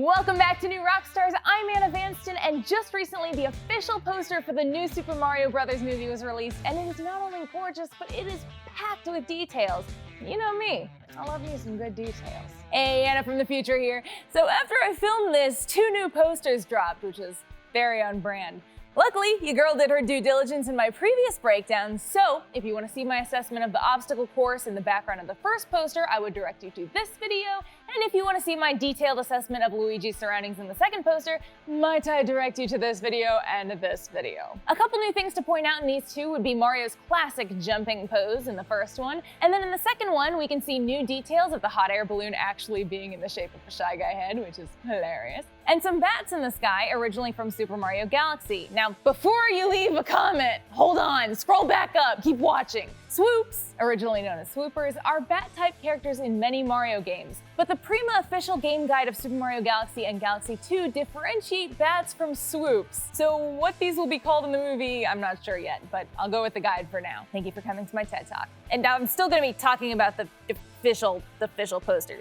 Welcome back to New Rockstars. I'm Anna Vanston, and just recently the official poster for the new Super Mario Bros. Movie was released, and it is not only gorgeous, but it is packed with details. You know me, I love me some good details. Hey, Anna from the future here. So after I filmed this, 2 new posters dropped, which is very on brand. Luckily, your girl did her due diligence in my previous breakdown, so if you want to see my assessment of the obstacle course in the background of the first poster, I would direct you to this video, and if you want to see my detailed assessment of Luigi's surroundings in the second poster, might I direct you to this video and this video. A couple new things to point out in these two would be Mario's classic jumping pose in the first one, and then in the second one, we can see new details of the hot air balloon actually being in the shape of a Shy Guy head, which is hilarious. And some bats in the sky, originally from Super Mario Galaxy. Now, before you leave a comment, hold on, scroll back up, keep watching. Swoops, originally known as swoopers, are bat-type characters in many Mario games. But the Prima official game guide of Super Mario Galaxy and Galaxy 2 differentiate bats from swoops. So what these will be called in the movie, I'm not sure yet, but I'll go with the guide for now. Thank you for coming to my TED Talk. And now I'm still gonna be talking about the official poster,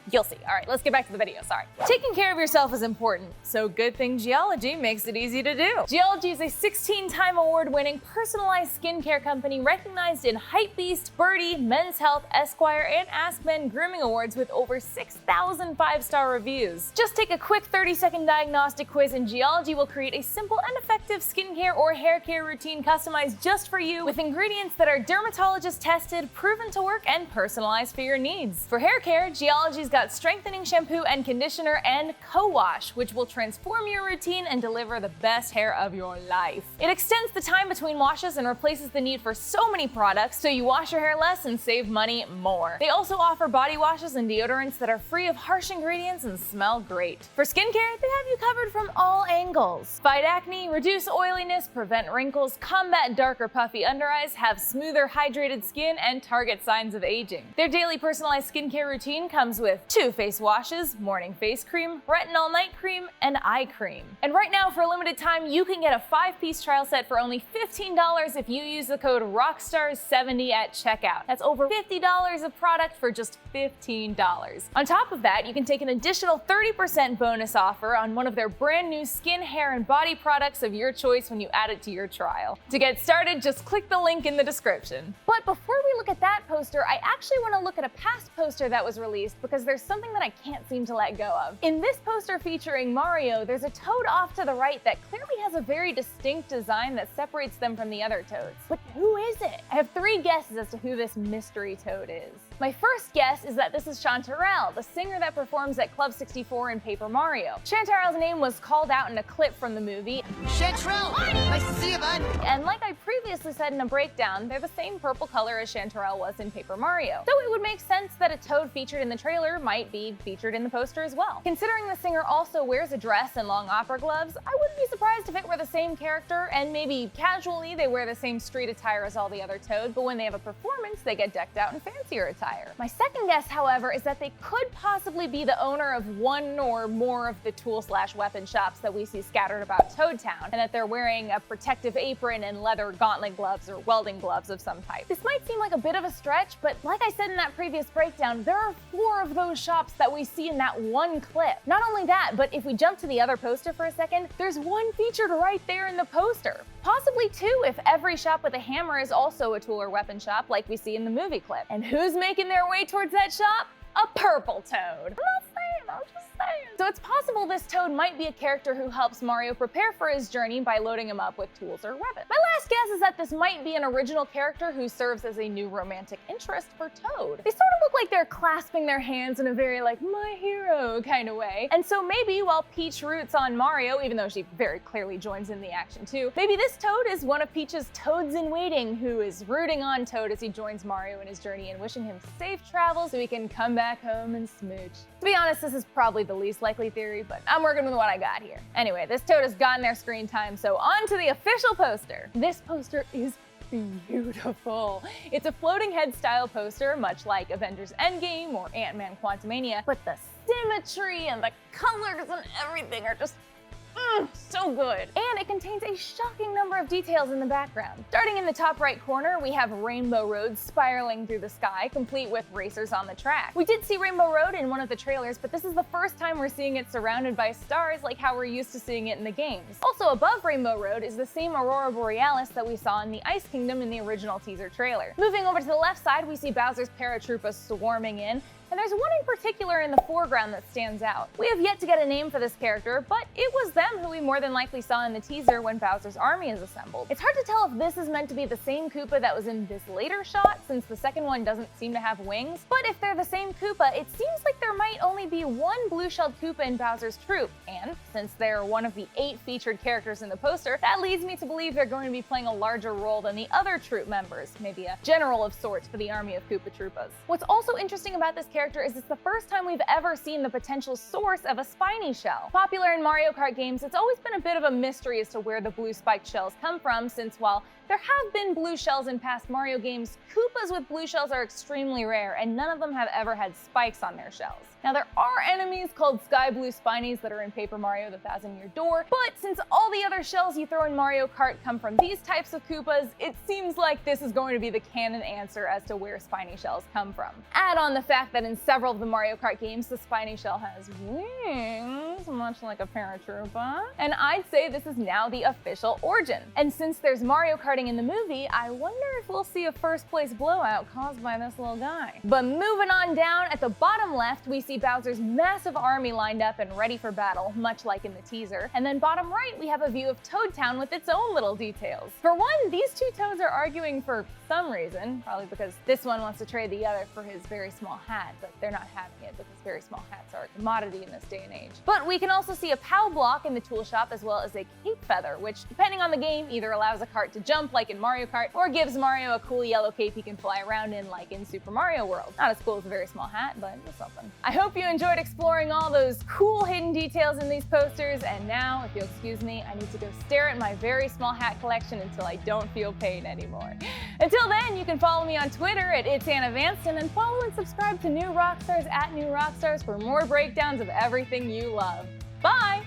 you'll see. All right, let's get back to the video, sorry. Taking care of yourself is important, so good thing Geology makes it easy to do. Geology is a 16-time award-winning personalized skincare company recognized in Hypebeast, Birdie, Men's Health, Esquire, and Ask Men grooming awards with over 6,000 5-star reviews. Just take a quick 30-second diagnostic quiz and Geology will create a simple and effective skincare or hair care routine customized just for you with ingredients that are dermatologist tested, proven to work, and personalized for your needs. For hair care, Geology's got strengthening shampoo and conditioner and co-wash, which will transform your routine and deliver the best hair of your life. It extends the time between washes and replaces the need for so many products, so you wash your hair less and save money more. They also offer body washes and deodorants that are free of harsh ingredients and smell great. For skincare, they have you covered from all angles. Fight acne, reduce oiliness, prevent wrinkles, combat dark or puffy under eyes, have smoother, hydrated skin, and target signs of aging. Their daily personalized skincare routine comes with 2 face washes, morning face cream, retinol night cream, and eye cream. And right now, for a limited time, you can get a 5-piece trial set for only $15 if you use the code ROCKSTARS70 at checkout. That's over $50 of product for just $15. On top of that, you can take an additional 30% bonus offer on one of their brand new skin, hair, and body products of your choice when you add it to your trial. To get started, just click the link in the description. But before we look at that poster, I actually want to look at a past poster that was released because there's something that I can't seem to let go of. In this poster featuring Mario, there's a toad off to the right that clearly has a very distinct design that separates them from the other toads. But who is it? I have 3 guesses as to who this mystery toad is. My first guess is that this is Chanterelle, the singer that performs at Club 64 in Paper Mario. Chanterelle's name was called out in a clip from the movie. Chanterelle! Nice to see you, bud! And like I previously said in a breakdown, they're the same purple color as Chanterelle was in Paper Mario. So it would make sense that a toad featured in the trailer might be featured in the poster as well. Considering the singer also wears a dress and long opera gloves, I wouldn't be surprised if it were the same character and maybe casually they wear the same street attire as all the other toads, but when they have a performance, they get decked out in fancier attire. My second guess, however, is that they could possibly be the owner of one or more of the tool/weapon shops that we see scattered about Toad Town, and that they're wearing a protective apron and leather gauntlet gloves or welding gloves of some type. This might seem like a bit of a stretch, but like I said in that previous breakdown, there are 4 of those shops that we see in that one clip. Not only that, but if we jump to the other poster for a second, there's one featured right there in the poster. Possibly 2 if every shop with a hammer is also a tool or weapon shop like we see in the movie clip. And who's making their way towards that shop? A purple toad. I'm not saying, I'm just saying. So it's possible this toad might be a character who helps Mario prepare for his journey by loading him up with tools or weapons. My last guess is that this might be an original character who serves as a new romantic interest for Toad. They sort of look like they're clasping their hands in a very like, my hero kind of way. And so maybe while Peach roots on Mario, even though she very clearly joins in the action too, maybe this toad is one of Peach's toads in waiting who is rooting on Toad as he joins Mario in his journey and wishing him safe travels so he can come back home and smooch. To be honest, this is probably the least likely theory, but I'm working with what I got here. Anyway, this toad has gotten their screen time, so on to the official poster. This poster is beautiful. It's a floating head style poster, much like Avengers Endgame or Ant-Man Quantumania, but the symmetry and the colors and everything are just So good. And it contains a shocking number of details in the background. Starting in the top right corner, we have Rainbow Road spiraling through the sky, complete with racers on the track. We did see Rainbow Road in one of the trailers, but this is the first time we're seeing it surrounded by stars like how we're used to seeing it in the games. Also above Rainbow Road is the same Aurora Borealis that we saw in the Ice Kingdom in the original teaser trailer. Moving over to the left side, we see Bowser's paratroopers swarming in, and there's one in particular in the foreground that stands out. We have yet to get a name for this character, but it was them who we more than likely saw in the teaser when Bowser's army is assembled. It's hard to tell if this is meant to be the same Koopa that was in this later shot, since the second one doesn't seem to have wings, but if they're the same Koopa, it seems like there might only be one blue-shelled Koopa in Bowser's troop, and since they're one of the 8 featured characters in the poster, that leads me to believe they're going to be playing a larger role than the other troop members, maybe a general of sorts for the army of Koopa Troopas. What's also interesting about this character is it's the first time we've ever seen the potential source of a Spiny Shell. Popular in Mario Kart games, it's always been a bit of a mystery as to where the blue spiked shells come from, since while there have been blue shells in past Mario games, Koopas with blue shells are extremely rare, and none of them have ever had spikes on their shells. Now, there are enemies called Sky Blue Spinies that are in Paper Mario: The Thousand-Year Door, but since all the other shells you throw in Mario Kart come from these types of Koopas, it seems like this is going to be the canon answer as to where Spiny Shells come from. Add on the fact that in several of the Mario Kart games, the Spiny Shell has wings, much like a paratroopa, and I'd say this is now the official origin. And since there's Mario Karting in the movie, I wonder if we'll see a first place blowout caused by this little guy. But moving on down, at the bottom left, we see Bowser's massive army lined up and ready for battle, much like in the teaser. And then bottom right, we have a view of Toad Town with its own little details. For one, these two Toads are arguing for some reason, probably because this one wants to trade the other for his very small hat, but they're not having it because very small hats are a commodity in this day and age. But we can also see a POW block in the tool shop, as well as a cape feather, which, depending on the game, either allows a cart to jump like in Mario Kart, or gives Mario a cool yellow cape he can fly around in like in Super Mario World. Not as cool as a very small hat, but it's something. I hope you enjoyed exploring all those cool hidden details in these posters, and now, if you'll excuse me, I need to go stare at my very small hat collection until I don't feel pain anymore. Until then, you can follow me on Twitter at @It'sAnnaVanston, and follow and subscribe to New Rockstars @NewRockstars for more breakdowns of everything you love. Bye!